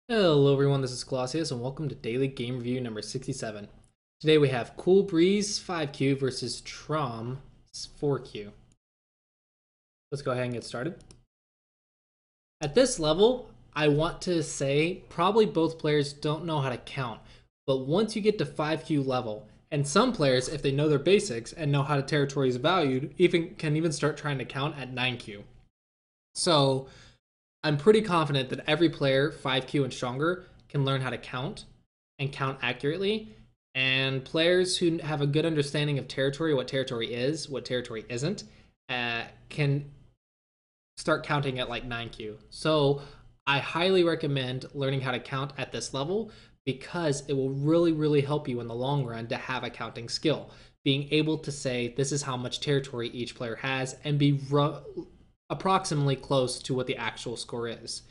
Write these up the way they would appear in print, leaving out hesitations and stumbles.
Hello everyone, this is Clossi and welcome to Daily Game Review number 67. Today we have KoolB 5Q versus Tromm 4Q. Let's go ahead and get started. At this level, I want to say probably both players don't know how to count, but once you get to 5Q level, and some players, if they know their basics and know how the territory is valued, can even start trying to count at 9Q. So I'm pretty confident that every player 5Q and stronger can learn how to count and count accurately. And players who have a good understanding of territory, what territory is, what territory isn't, can start counting at like 9Q. So I highly recommend learning how to count at this level because it will really help you in the long run to have a counting skill. Being able to say this is how much territory each player has and be approximately close to what the actual score is.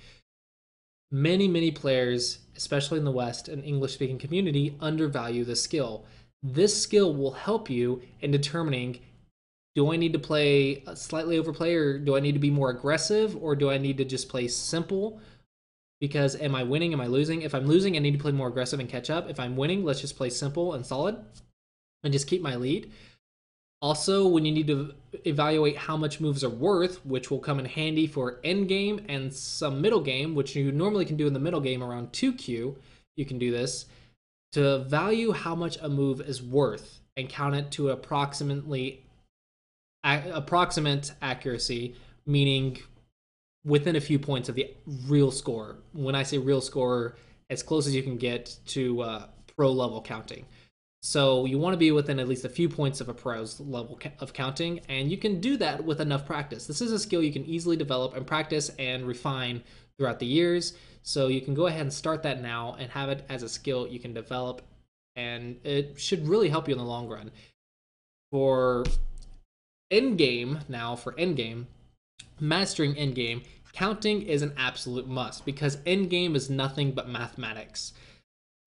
Many players, especially in the West and English speaking community, undervalue this skill. This skill will help you in determining, do I need to play slightly overplay, or do I need to be more aggressive, or do I need to just play simple? Because am I winning? Am I losing? If I'm losing, I need to play more aggressive and catch up. If I'm winning, let's just play simple and solid and just keep my lead. Also, when you need to evaluate how much moves are worth, which will come in handy for end game and some middle game, which you normally can do in the middle game around 2Q, you can do this to value how much a move is worth and count it to approximate accuracy, meaning within a few points of the real score. When I say real score, as close as you can get to pro level counting. So you want to be within at least a few points of a pro's level of counting, and you can do that with enough practice. This is a skill you can easily develop and practice and refine throughout the years. So you can go ahead and start that now and have it as a skill you can develop, and it should really help you in the long run. For endgame, mastering endgame, counting is an absolute must because endgame is nothing but mathematics.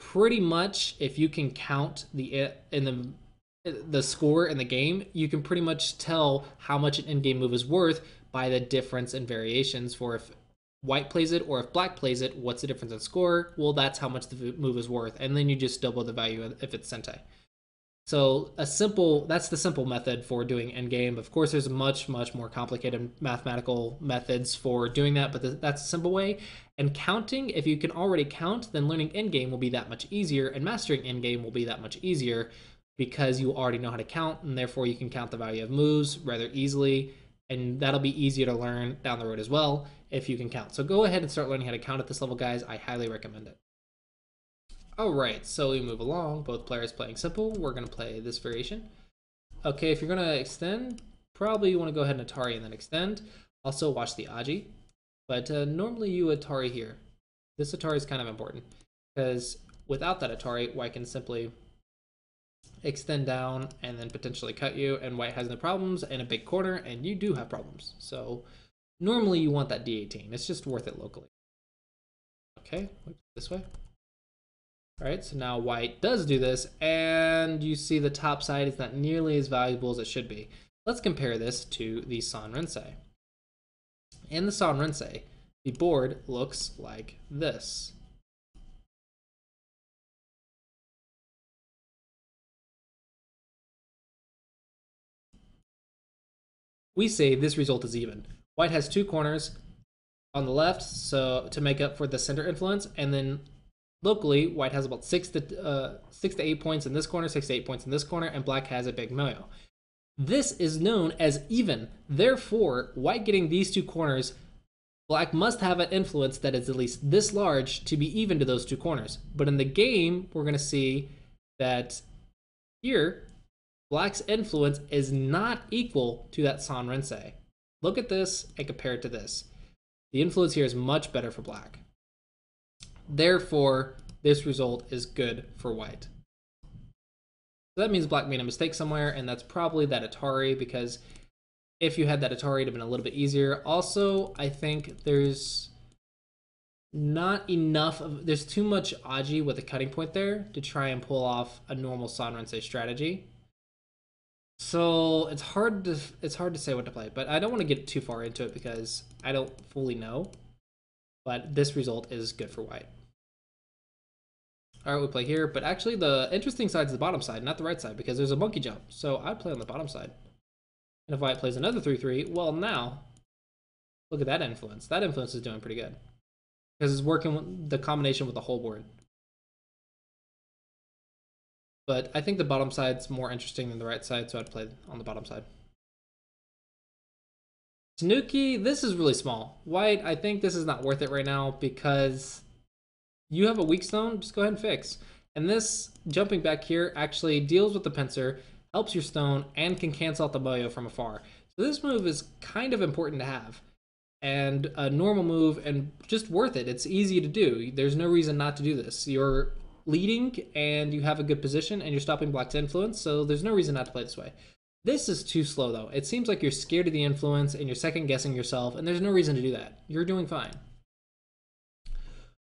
Pretty much, if you can count the score in the game, you can pretty much tell how much an in-game move is worth by the difference in variations for if white plays it or if black plays it. What's the difference in score? Well, that's how much the move is worth, and then you just double the value if it's Sente. So that's the simple method for doing endgame. Of course, there's much more complicated mathematical methods for doing that, but that's a simple way. And counting, if you can already count, then learning endgame will be that much easier, and mastering endgame will be that much easier because you already know how to count, and therefore you can count the value of moves rather easily, and that'll be easier to learn down the road as well if you can count. So go ahead and start learning how to count at this level, guys. I highly recommend it. Alright, so we move along, both players playing simple. We're going to play this variation. Okay, if you're going to extend, probably you want to go ahead and Atari and then extend. Also watch the Aji, but normally you Atari here. This Atari is kind of important, because without that Atari, white can simply extend down and then potentially cut you, and white has no problems and a big corner, and you do have problems. So normally you want that D18. It's just worth it locally. Okay, this way. All right, so now white does do this, and you see the top side is not nearly as valuable as it should be. Let's compare this to the Sanrense. In the Sanrense, the board looks like this. We say this result is even. White has two corners on the left, so to make up for the center influence, and then locally, white has about 6 to 8 points in this corner, 6 to 8 points in this corner, and black has a big moyo. This is known as even. Therefore, white getting these two corners, black must have an influence that is at least this large to be even to those two corners. But in the game, we're going to see that here, black's influence is not equal to that Sanrense. Look at this and compare it to this. The influence here is much better for black. Therefore, this result is good for white. So that means black made a mistake somewhere, and that's probably that Atari, because if you had that Atari, it'd have been a little bit easier. Also, I think there's not enough of, there's too much Aji with a cutting point there to try and pull off a normal Sanrense strategy. So it's hard to say what to play, but I don't want to get too far into it because I don't fully know. But this result is good for white. All right, we play here, but actually the interesting side is the bottom side, not the right side, because there's a monkey jump. So I'd play on the bottom side. And if white plays another 3-3, well, now look at that influence. That influence is doing pretty good because it's working with the combination with the whole board. But I think the bottom side's more interesting than the right side, so I'd play on the bottom side. Tanuki, this is really small. White, I think this is not worth it right now because you have a weak stone, just go ahead and fix. And this, jumping back here, actually deals with the pincer, helps your stone, and can cancel out the moyo from afar. So this move is kind of important to have. And a normal move, and just worth it. It's easy to do. There's no reason not to do this. You're leading, and you have a good position, and you're stopping black's influence, so there's no reason not to play this way. This is too slow, though. It seems like you're scared of the influence, and you're second-guessing yourself, and there's no reason to do that. You're doing fine.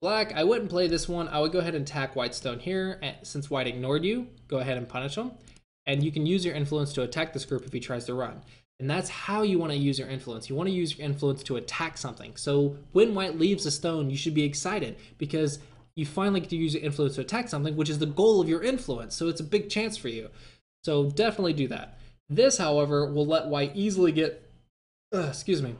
Black, I wouldn't play this one. I would go ahead and attack white stone here. Since white ignored you, go ahead and punish him. And you can use your influence to attack this group if he tries to run. And that's how you want to use your influence. You want to use your influence to attack something. So when white leaves a stone, you should be excited because you finally get to use your influence to attack something, which is the goal of your influence. So it's a big chance for you. So definitely do that. This, however, will let white easily get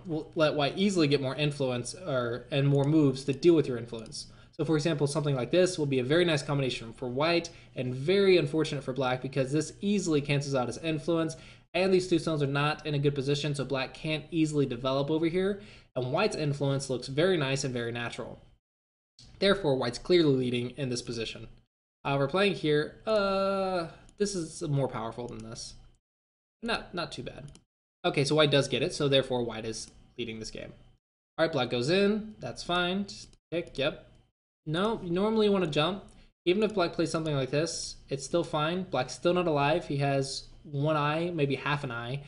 will let white easily get more influence and more moves that deal with your influence. So for example, something like this will be a very nice combination for white and very unfortunate for black because this easily cancels out his influence and these two stones are not in a good position, so black can't easily develop over here, and white's influence looks very nice and very natural. Therefore, white's clearly leading in this position. However, playing here, this is more powerful than this. Not too bad. Okay, so white does get it, so therefore white is leading this game. All right, black goes in. That's fine. Pick, yep. No, you normally want to jump. Even if black plays something like this, it's still fine. Black's still not alive. He has one eye, maybe half an eye,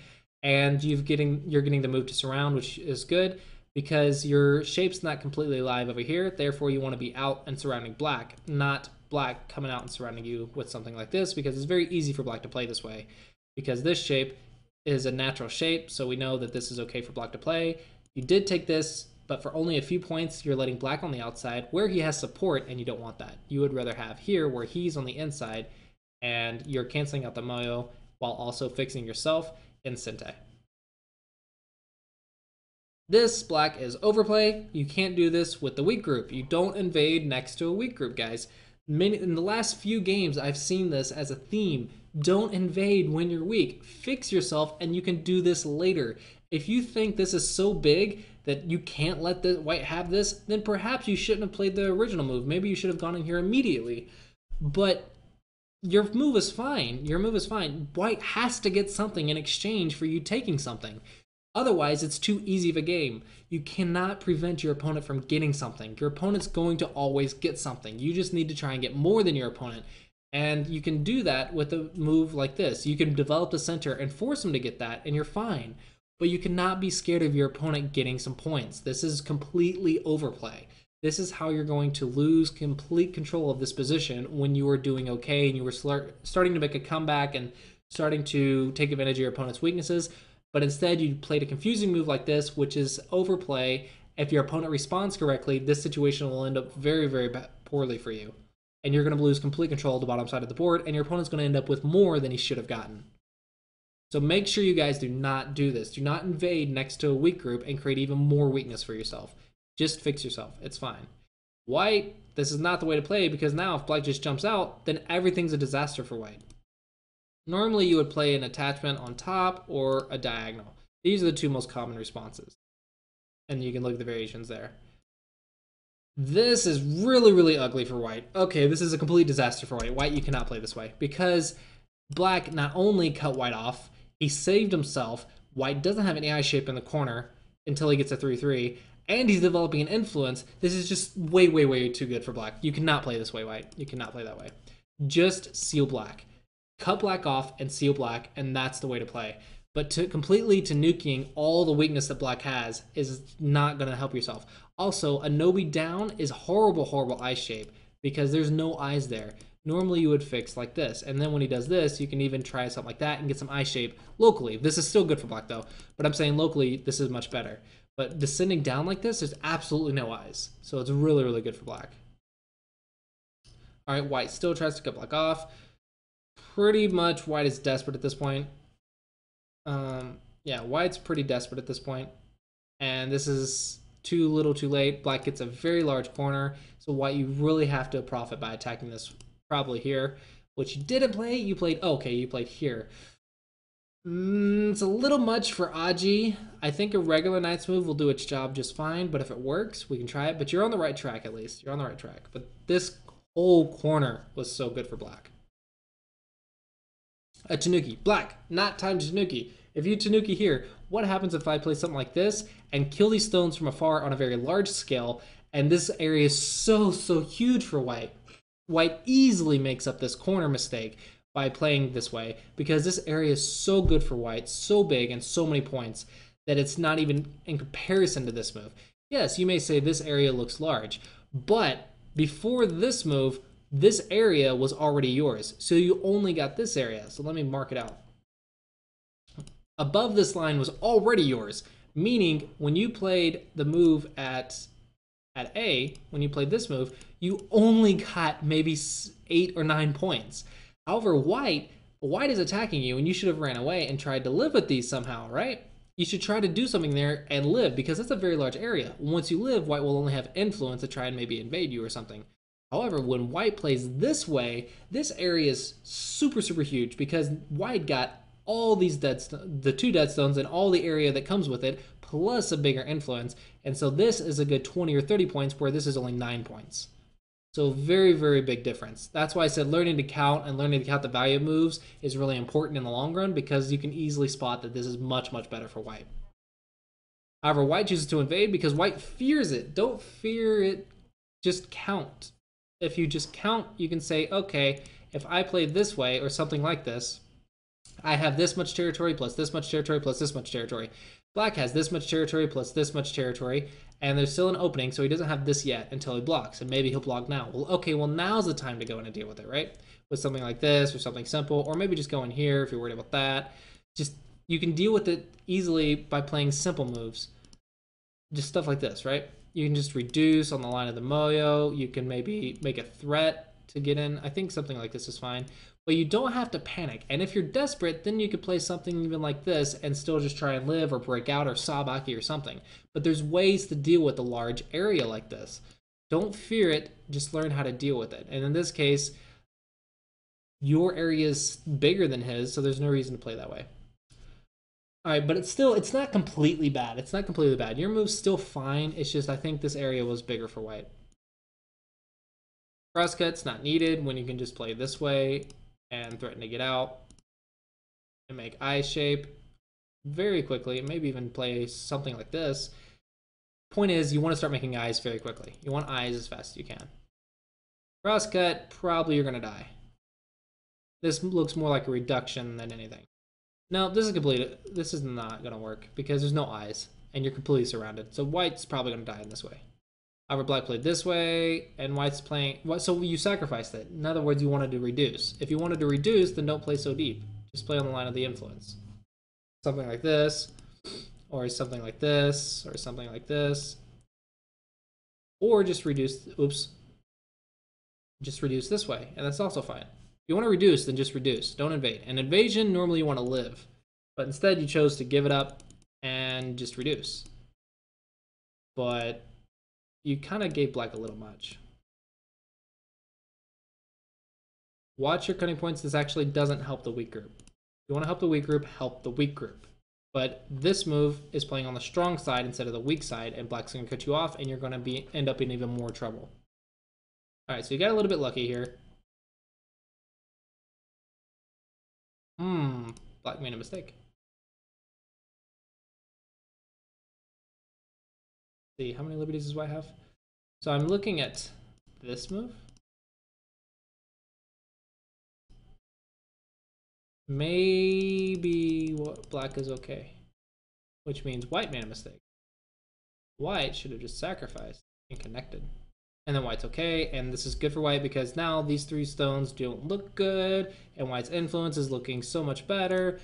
and you're getting the move to surround, which is good because your shape's not completely alive over here. Therefore, you want to be out and surrounding black, not black coming out and surrounding you with something like this because it's very easy for black to play this way because this shape is a natural shape, so we know that this is okay for black to play. You did take this, but for only a few points, you're letting black on the outside where he has support, and you don't want that. You would rather have here where he's on the inside, and you're canceling out the moyo while also fixing yourself in Sente. This, black, is overplay. You can't do this with the weak group. You don't invade next to a weak group, guys. In the last few games, I've seen this as a theme. Don't invade when you're weak. Fix yourself, and you can do this later. If you think this is so big that you can't let the white have this, then perhaps you shouldn't have played the original move. Maybe you should have gone in here immediately. But your move is fine. Your move is fine. White has to get something in exchange for you taking something. Otherwise, it's too easy of a game. You cannot prevent your opponent from getting something. Your opponent's going to always get something. You just need to try and get more than your opponent. And you can do that with a move like this. You can develop the center and force him to get that, and you're fine. But you cannot be scared of your opponent getting some points. This is completely overplay. This is how you're going to lose complete control of this position when you were doing okay and you were starting to make a comeback and starting to take advantage of your opponent's weaknesses. But instead, you played a confusing move like this, which is overplay. If your opponent responds correctly, this situation will end up very, very poorly for you. And you're going to lose complete control of the bottom side of the board, and your opponent's going to end up with more than he should have gotten. So make sure you guys do not do this. Do not invade next to a weak group and create even more weakness for yourself. Just fix yourself. It's fine. White, this is not the way to play because now if black just jumps out, then everything's a disaster for white. Normally you would play an attachment on top or a diagonal. These are the two most common responses. And you can look at the variations there. This is really, really ugly for white. Okay, this is a complete disaster for white. White, you cannot play this way because black not only cut white off, he saved himself. White doesn't have any eye shape in the corner until he gets a 3-3, and he's developing an influence. This is just way, way, way too good for black. You cannot play this way, white. You cannot play that way. Just seal black. Cut black off and seal black, and that's the way to play. But to completely nuking all the weakness that black has is not going to help yourself. Also, a Nobi down is horrible, horrible eye shape because there's no eyes there. Normally you would fix like this, and then when he does this, you can even try something like that and get some eye shape locally. This is still good for black though, but I'm saying locally this is much better. But descending down like this, there's absolutely no eyes. So it's really, really good for black. All right, white still tries to cut black off. Pretty much white is desperate at this point. Yeah, white's pretty desperate at this point. And this is too little too late. Black gets a very large corner. So white, you really have to profit by attacking this probably here. Which you didn't play. You played, okay, you played here. It's a little much for Aji. I think a regular knight's move will do its job just fine, but if it works, we can try it. But you're on the right track at least. You're on the right track. But this whole corner was so good for black. A Tanuki. Black, not time to Tanuki. If you Tanuki here, what happens if I play something like this and kill these stones from afar on a very large scale, and this area is so huge for white? White easily makes up this corner mistake by playing this way, because this area is so good for white, so big and so many points, that it's not even in comparison to this move. Yes, you may say this area looks large, but before this move, this area was already yours. So you only got this area. So let me mark it out. Above this line was already yours, meaning when you played the move at A, when you played this move, you only got maybe 8 or 9 points. However, white is attacking you, and you should have ran away and tried to live with these somehow, right? You should try to do something there and live, because that's a very large area. Once you live, white will only have influence to try and maybe invade you or something. However, when white plays this way, this area is super huge, because white got all these the 2 dead stones and all the area that comes with it, plus a bigger influence. And so this is a good 20 or 30 points, where this is only 9 points. So very big difference. That's why I said learning to count and learning to count the value of moves is really important in the long run, because you can easily spot that this is much better for white. However, white chooses to invade because white fears it. Don't fear it, just count. If you just count, you can say, okay, if I play this way or something like this, I have this much territory plus this much territory plus this much territory. Black has this much territory plus this much territory, and there's still an opening, so he doesn't have this yet until he blocks, and maybe he'll block now. Well, okay, well, now's the time to go in and deal with it, right? With something like this or something simple, or maybe just go in here if you're worried about that. Just, you can deal with it easily by playing simple moves. Just stuff like this, right? You can just reduce on the line of the Moyo. You can maybe make a threat to get in. I think something like this is fine. But you don't have to panic. And if you're desperate, then you could play something even like this and still just try and live or break out or Sabaki or something. But there's ways to deal with a large area like this. Don't fear it, just learn how to deal with it. And in this case, your area is bigger than his, so there's no reason to play that way. All right, but it's not completely bad. It's not completely bad. Your move's still fine. It's just I think this area was bigger for white. Crosscut's not needed when you can just play this way and threaten to get out and make eye shape very quickly. Maybe even play something like this. Point is, you want to start making eyes very quickly. You want eyes as fast as you can. Crosscut, probably you're going to die. This looks more like a reduction than anything. No, this is not going to work because there's no eyes and you're completely surrounded. So white's probably going to die in this way. However, black played this way and white's playing, so you sacrificed it. In other words, you wanted to reduce. If you wanted to reduce, then don't play so deep. Just play on the line of the influence. Something like this, or something like this, or something like this. Or just reduce, just reduce this way, and that's also fine. If you want to reduce, then just reduce. Don't invade. An invasion, normally you want to live. But instead, you chose to give it up and just reduce. But you kind of gave black a little much. Watch your cutting points. This actually doesn't help the weak group. If you want to help the weak group, help the weak group. But this move is playing on the strong side instead of the weak side, and black's going to cut you off, and you're going to end up in even more trouble. All right, so you got a little bit lucky here. Black made a mistake. See, how many liberties does white have? So I'm looking at this move. Maybe what black is okay, which means white made a mistake. White should have just sacrificed and connected. And then white's okay, and this is good for white because now these 3 stones don't look good, and white's influence is looking so much better.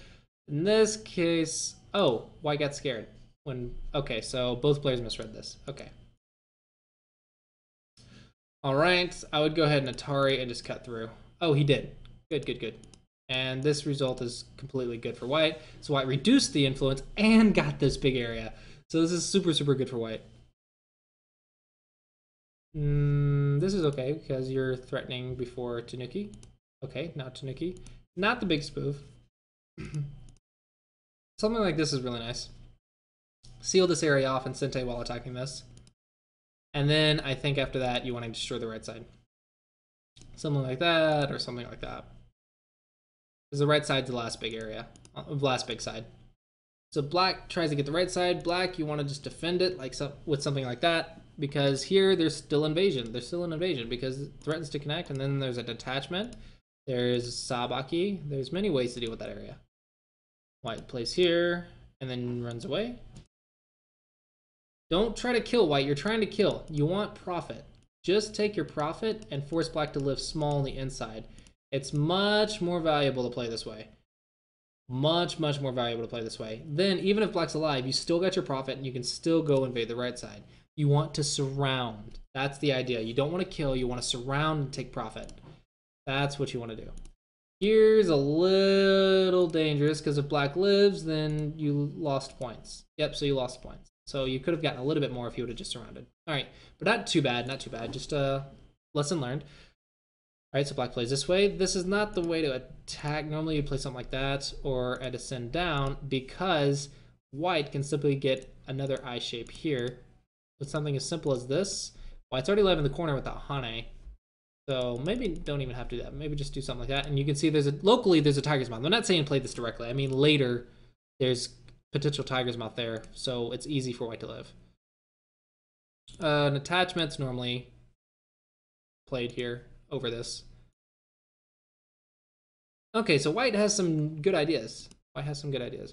In this case, oh, white got scared. Okay, so both players misread this. Okay. All right, I would go ahead and Atari and just cut through. Oh, he did. Good, good, good. And this result is completely good for white. So white reduced the influence and got this big area. So this is super, super good for white. This is okay because you're threatening before Tanuki. Okay, now Tanuki. Not the big spoof. Something like this is really nice. Seal this area off and Sente while attacking this. And then I think after that you want to destroy the right side. Something like that or something like that. Because the right side's the last big area. Last big side. So black tries to get the right side. Black, you want to just defend it like with something like that. Because here there's still invasion. There's still an invasion because it threatens to connect. And then there's a detachment. There's Sabaki. There's many ways to deal with that area. White plays here and then runs away. Don't try to kill white. You're trying to kill. You want profit. Just take your profit and force black to live small on the inside. It's much more valuable to play this way. Much, much more valuable to play this way. Then, even if black's alive, you still got your profit and you can still go invade the right side. You want to surround. That's the idea. You don't want to kill. You want to surround and take profit. That's what you want to do. Here's a little dangerous because if black lives, then you lost points. Yep, so you lost points. So you could have gotten a little bit more if you would have just surrounded. All right, but not too bad, not too bad. Just a lesson learned. All right, so black plays this way. This is not the way to attack. Normally you play something like that or a descend down because white can simply get another I shape here with something as simple as this. White's already alive in the corner with that Hane. So maybe don't even have to do that. Maybe just do something like that. And you can see locally there's a tiger's mouth. I'm not saying play this directly. I mean later there's potential tiger's mouth there. So it's easy for white to live. An attachment's normally played here over this. Okay, so white has some good ideas. White has some good ideas.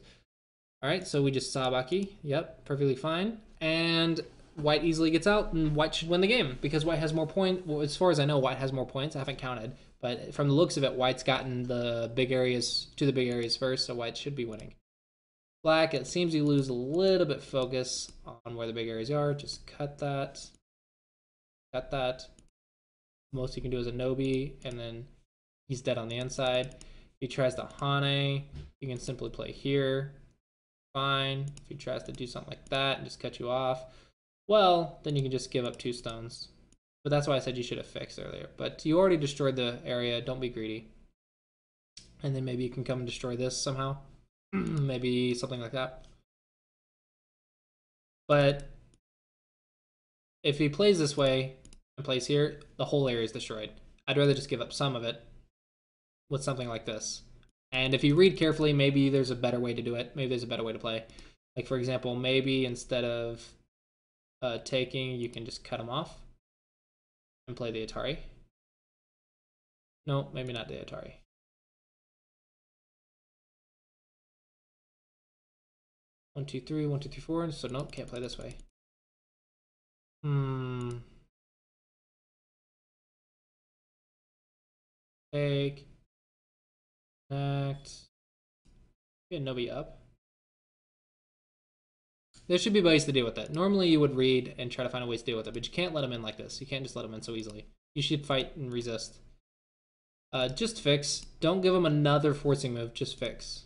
All right, so we just Sabaki. Yep, perfectly fine. And white easily gets out, and white should win the game because white has more points. Well, as far as I know, white has more points. I haven't counted, but from the looks of it, white's gotten the big areas to the big areas first, so white should be winning. Black, it seems you lose a little bit focus on where the big areas are. Just cut that. Cut that. Most you can do is a Nobi, and then he's dead on the inside. If he tries to Hane, you can simply play here. Fine. If he tries to do something like that and just cut you off, well, then you can just give up 2 stones. But that's why I said you should have fixed earlier. But you already destroyed the area. Don't be greedy. And then maybe you can come and destroy this somehow. Maybe something like that. But if he plays this way and plays here, the whole area is destroyed. I'd rather just give up some of it with something like this. And if you read carefully, maybe there's a better way to do it. Maybe there's a better way to play. Like, for example, maybe instead of taking, you can just cut them off and play the Atari. No, maybe not the Atari. One, two, three, 1, 2, 3, 4. So nope, can't play this way. Take. Connect. Get Nobi up. There should be ways to deal with it. Normally you would read and try to find a way to deal with it, but you can't let them in like this. You can't just let them in so easily. You should fight and resist. Just fix. Don't give him another forcing move. Just fix.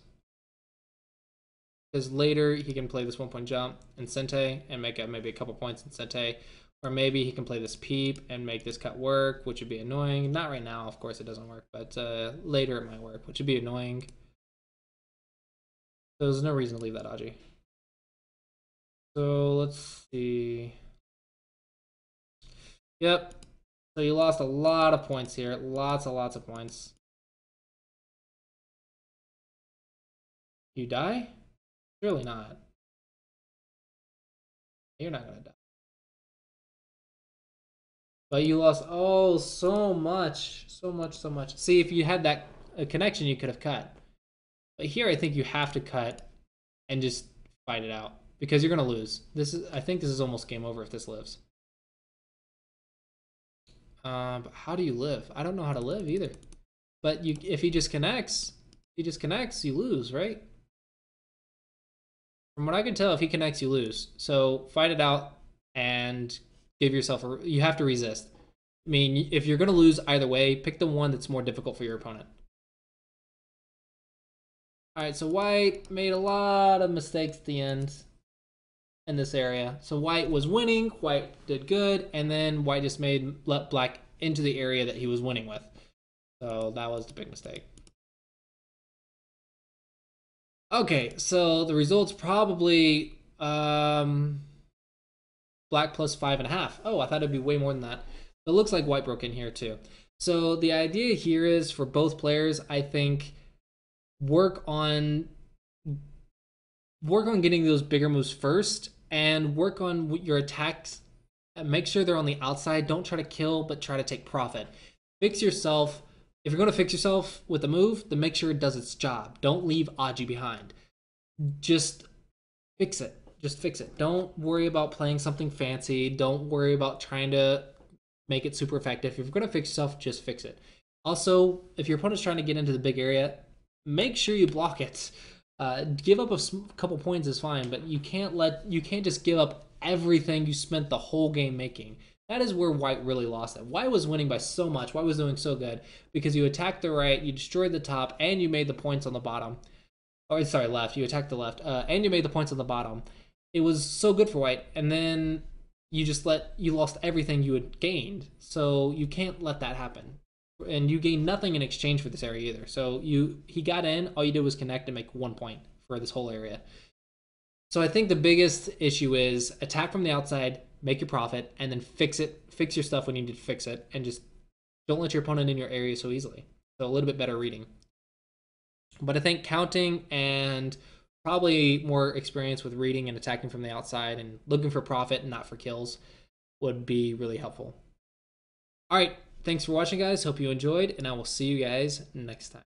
Because later he can play this 1-point jump in Sente and make maybe a couple points in Sente. Or maybe he can play this peep and make this cut work, which would be annoying. Not right now, of course it doesn't work, but later it might work, which would be annoying. So there's no reason to leave that Aji. So let's see. Yep. So you lost a lot of points here. Lots and lots of points. You die? Surely not. You're not gonna die. But you lost, oh, so much. So much, so much. See, if you had that connection, you could have cut. But here, I think you have to cut and just fight it out. Because you're going to lose. I think this is almost game over if this lives. But how do you live? I don't know how to live either. But if he just connects, you lose, right? From what I can tell, if he connects, you lose. So fight it out and give yourself you have to resist. I mean, if you're going to lose either way, pick the one that's more difficult for your opponent. All right, so white made a lot of mistakes at the end in this area. So white was winning, white did good, and then white just let black into the area that he was winning with. So that was the big mistake. Okay, so the results probably black plus 5.5. Oh, I thought it'd be way more than that. It looks like white broke in here too. So the idea here is for both players, I think work on getting those bigger moves first and work on your attacks. Make sure they're on the outside. Don't try to kill, but try to take profit. Fix yourself. If you're going to fix yourself with a move, then make sure it does its job. Don't leave Aji behind. Just fix it. Just fix it. Don't worry about playing something fancy. Don't worry about trying to make it super effective. If you're going to fix yourself, just fix it. Also, if your opponent's trying to get into the big area, make sure you block it. Give up a couple points is fine, but you can't just give up everything you spent the whole game making. That is where white really lost it. White was winning by so much. White was doing so good because you attacked the right, you destroyed the top, and you made the points on the bottom. Or sorry, left. You attacked the left, and you made the points on the bottom. It was so good for white, and then you lost everything you had gained. So you can't let that happen. And you gained nothing in exchange for this area either. So he got in, all you did was connect and make 1 point for this whole area. So I think the biggest issue is attack from the outside, make your profit, and then fix your stuff when you need to fix it, and just don't let your opponent in your area so easily. So a little bit better reading. But I think counting and probably more experience with reading and attacking from the outside and looking for profit and not for kills would be really helpful. All right. Thanks for watching, guys. Hope you enjoyed, and I will see you guys next time.